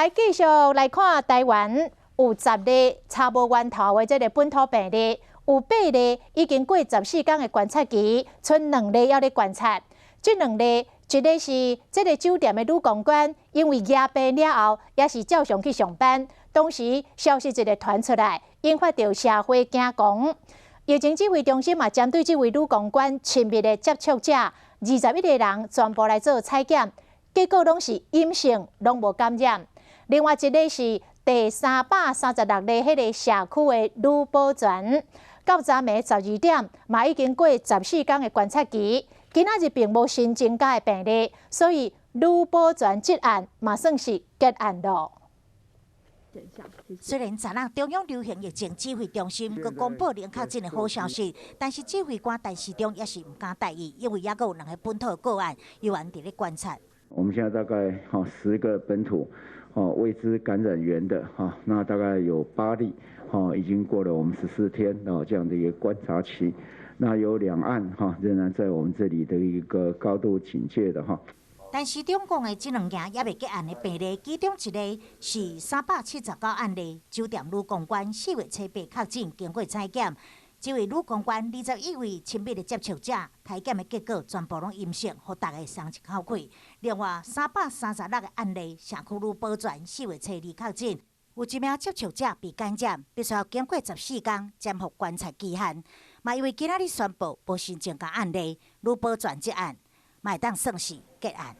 来继续来看台湾有10例查无源头的这个本土病例，有8例已经过14天的观察期，剩2例要咧观察。这2例，一个是这个酒店的女公关，因为牙病了后，也是照常去上班，当时消息一个传出来，引发到社会惊慌。疫情指挥中心嘛，针对这位女公关亲密的接触者，21个人全部来做采检，结果拢是阴性，拢无感染。另外一个是第336例，迄个社区的女保全，到昨暝12点，嘛已经过14天的观察期，今仔日并无新增加的病例，所以女保全这案嘛算是结案咯。虽然昨日中央流行疫情指挥中心佮公布零确诊的好消息，但是指挥官陈时中也是唔敢大意，因为也有2个本土个案，有人伫咧观察。我们现在大概10个本土未知感染源的那大概有8例已经过了我们14天这样的一个观察期，那有2案仍然在我们这里的一个高度警戒的但市长讲的这2件也未结案的病例，其中一例是379案例，酒店女公关4月初8确诊，经过采检。这位女公关21位亲密的接触者，采检的结果全部拢阴性，互大家松一口气。另外336个案例，社区女保全4月初2确诊，有1名接触者被感染，必须要经过14天暂复观察期限。嘛因为今仔日宣布无新增加案例，女保全这案嘛会当算是结案。